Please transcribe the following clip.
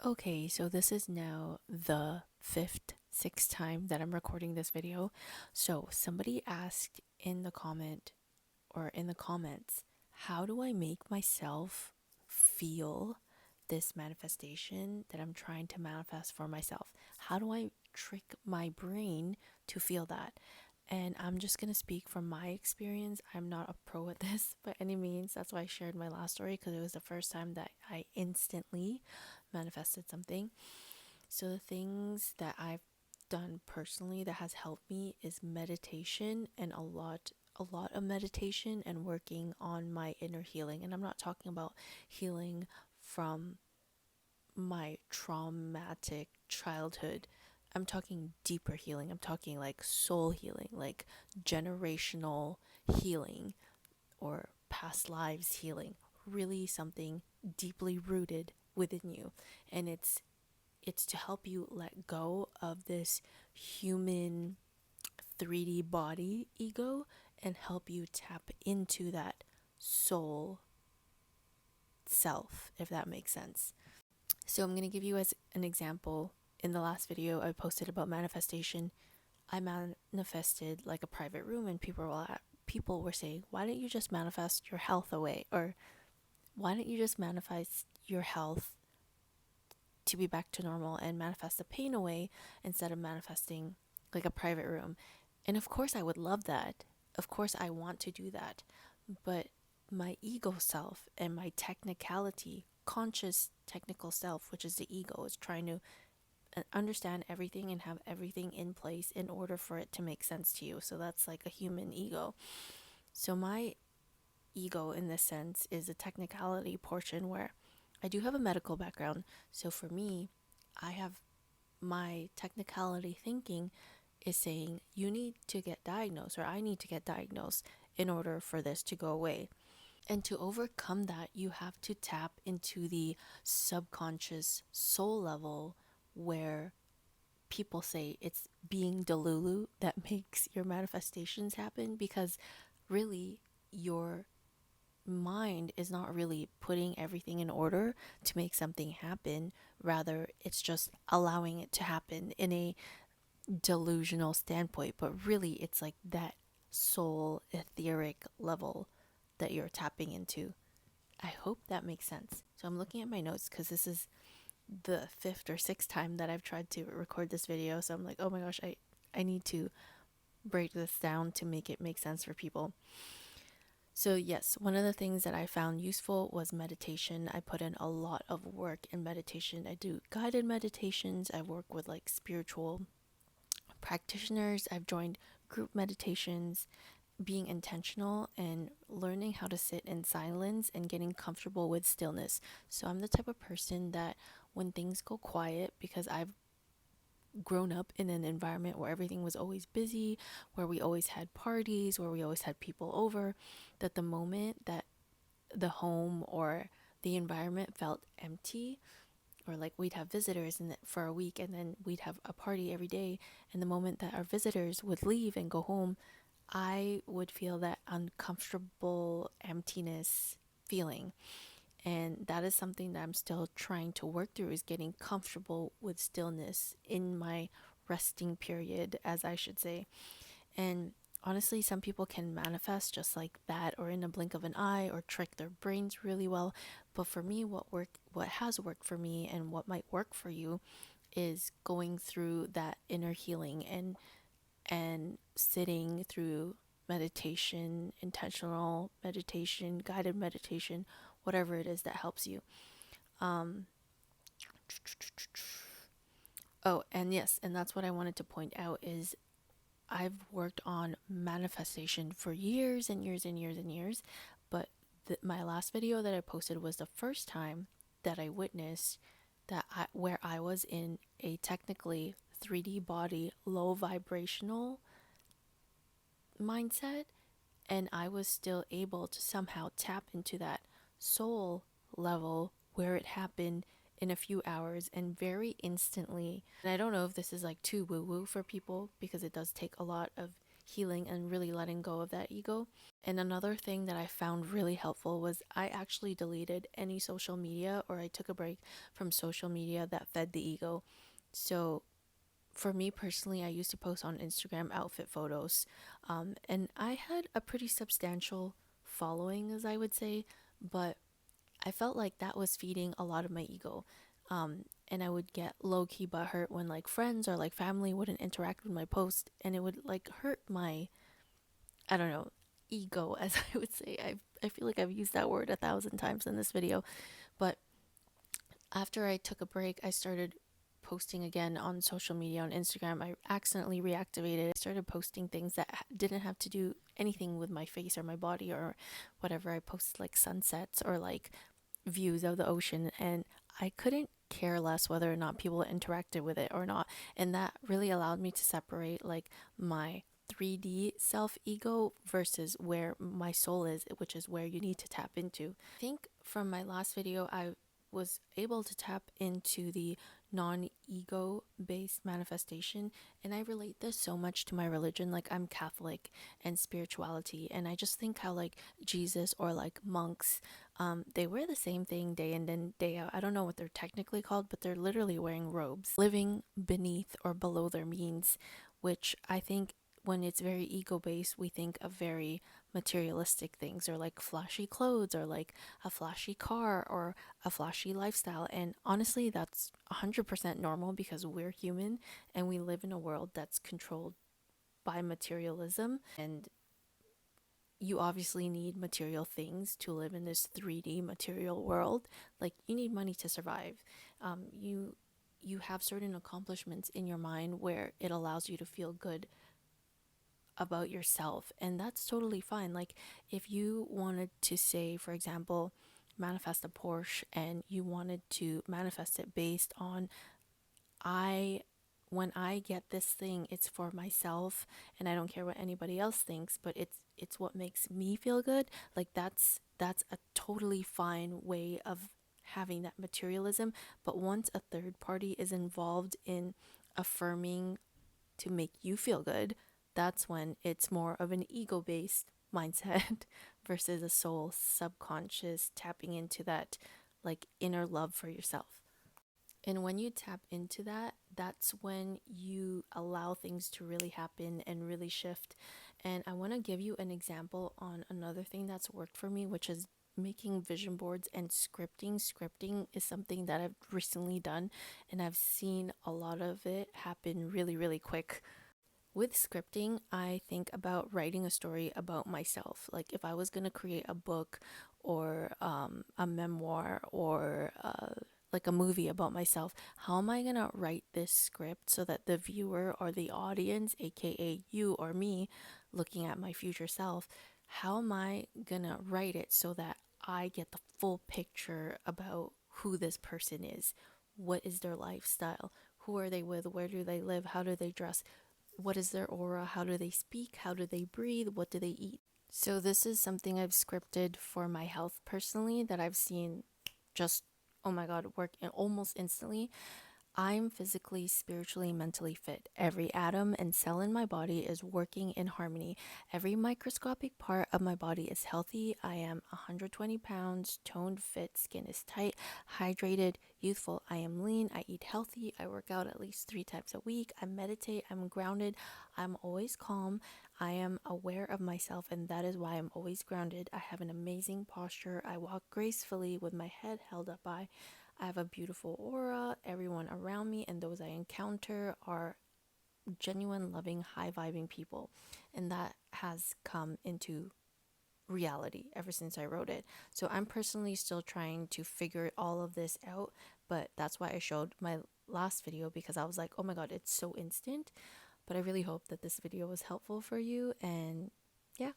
Okay, so this is now the sixth time that I'm recording this video. So somebody asked in the comment or in the comments, how do I make myself feel this manifestation that I'm trying to manifest for myself? How do I trick my brain to feel that? And I'm just going to speak from my experience. I'm not a pro at this by any means. That's why I shared my last story, because it was the first time that I instantly manifested something. So the things that I've done personally that has helped me is meditation, and a lot of meditation and working on my inner healing. And I'm not talking about healing from my traumatic childhood. I'm talking deeper healing. I'm talking like soul healing, like generational healing or past lives healing. Really something deeply rooted within you. And it's to help you let go of this human 3D body ego and help you tap into that soul self, if that makes sense. So I'm going to give you as an example. In the last video I posted about manifestation, I manifested like a private room, and people were saying, "Why don't you just manifest your health away?" Or "Why don't you just manifest your health to be back to normal and manifest the pain away instead of manifesting like a private room?" And of course I would love that. Of course I want to do that. But my ego self and my technicality, conscious technical self, which is the ego, is trying to understand everything and have everything in place in order for it to make sense to you. So that's like a human ego. So my ego in this sense is a technicality portion where I do have a medical background. So for me, I have my technicality thinking is saying you need to get diagnosed, or I need to get diagnosed in order for this to go away. And to overcome that, you have to tap into the subconscious soul level where people say it's being delulu that makes your manifestations happen, because really your mind is not really putting everything in order to make something happen. Rather, it's just allowing it to happen in a delusional standpoint. But really, it's like that soul etheric level that you're tapping into. I hope that makes sense. So I'm looking at my notes because this is the fifth or sixth time that I've tried to record this video. So I'm like, oh my gosh, I need to break this down to make it make sense for people. So yes, one of the things that I found useful was meditation. I put in a lot of work in meditation. I do guided meditations. I work with like spiritual practitioners. I've joined group meditations, being intentional and learning how to sit in silence and getting comfortable with stillness. So I'm the type of person that when things go quiet, because I've grown up in an environment where everything was always busy, where we always had parties, where we always had people over, that the moment that the home or the environment felt empty, or like we'd have visitors for a week and then we'd have a party every day, and the moment that our visitors would leave and go home, I would feel that uncomfortable emptiness feeling. And that is something that I'm still trying to work through, is getting comfortable with stillness in my resting period, as I should say. And honestly, some people can manifest just like that, or in a blink of an eye, or trick their brains really well. But for me, what has worked for me and what might work for you is going through that inner healing and sitting through meditation, intentional meditation, guided meditation, whatever it is that helps you. Um, oh, and yes, and that's what I wanted to point out is I've worked on manifestation for years and years and years and years, but my last video that I posted was the first time that I witnessed where I was in a technically 3D body, low vibrational mindset, and I was still able to somehow tap into that soul level where it happened in a few hours and very instantly. And I don't know if this is like too woo woo for people, because it does take a lot of healing and really letting go of that ego. And another thing that I found really helpful was I actually deleted any social media, or I took a break from social media that fed the ego. So for me personally, I used to post on Instagram outfit photos, and I had a pretty substantial following, as I would say, but I felt like that was feeding a lot of my ego. And I would get low key butthurt when like friends or like family wouldn't interact with my post, and it would like hurt my, I don't know, ego, as I would say. I feel like I've used that word 1,000 times in this video, but after I took a break, I started posting again on social media, on Instagram. I accidentally reactivated. I started posting things that didn't have to do anything with my face or my body or whatever. I posted like sunsets or like views of the ocean, and I couldn't care less whether or not people interacted with it or not. And that really allowed me to separate like my 3D self ego versus where my soul is, which is where you need to tap into. I think from my last video, I was able to tap into the non-ego based manifestation, and I relate this so much to my religion. Like, I'm Catholic and spirituality, and I just think how like Jesus or like monks, they wear the same thing day in and day out. I don't know what they're technically called, but they're literally wearing robes, living beneath or below their means, which I think when it's very ego based, we think of very materialistic things, or like flashy clothes, or like a flashy car, or a flashy lifestyle. And honestly, that's 100% normal because we're human and we live in a world that's controlled by materialism. And you obviously need material things to live in this 3D material world. Like, you need money to survive. You have certain accomplishments in your mind where it allows you to feel good about yourself, and that's totally fine. Like, if you wanted to say, for example, manifest a Porsche, and you wanted to manifest it based on, I when I get this thing, it's for myself and I don't care what anybody else thinks, but it's what makes me feel good. Like, that's a totally fine way of having that materialism. But once a third party is involved in affirming to make you feel good, that's when it's more of an ego based mindset versus a soul subconscious tapping into that like inner love for yourself. And when you tap into that, that's when you allow things to really happen and really shift. And I want to give you an example on another thing that's worked for me, which is making vision boards and scripting. Scripting is something that I've recently done, and I've seen a lot of it happen really, really quick. With scripting, I think about writing a story about myself. Like, if I was going to create a book, or a memoir, or like a movie about myself, how am I going to write this script so that the viewer or the audience, aka you or me, looking at my future self, how am I going to write it so that I get the full picture about who this person is? What is their lifestyle? Who are they with? Where do they live? How do they dress? What is their aura? How do they speak? How do they breathe? What do they eat? So this is something I've scripted for my health personally that I've seen just, oh my god, work almost instantly. I'm physically, spiritually, mentally fit. Every atom and cell in my body is working in harmony. Every microscopic part of my body is healthy. I am 120 pounds, toned, fit, skin is tight, hydrated, youthful. I am lean, I eat healthy, I work out at least 3 times a week, I meditate, I'm grounded, I'm always calm. I am aware of myself, and that is why I'm always grounded. I have an amazing posture. I walk gracefully with my head held up high. I have a beautiful aura. Everyone around me and those I encounter are genuine, loving, high vibing people. And that has come into reality ever since I wrote it. So I'm personally still trying to figure all of this out, but that's why I showed my last video, because I was like, oh my god, it's so instant. But I really hope that this video was helpful for you, and yeah.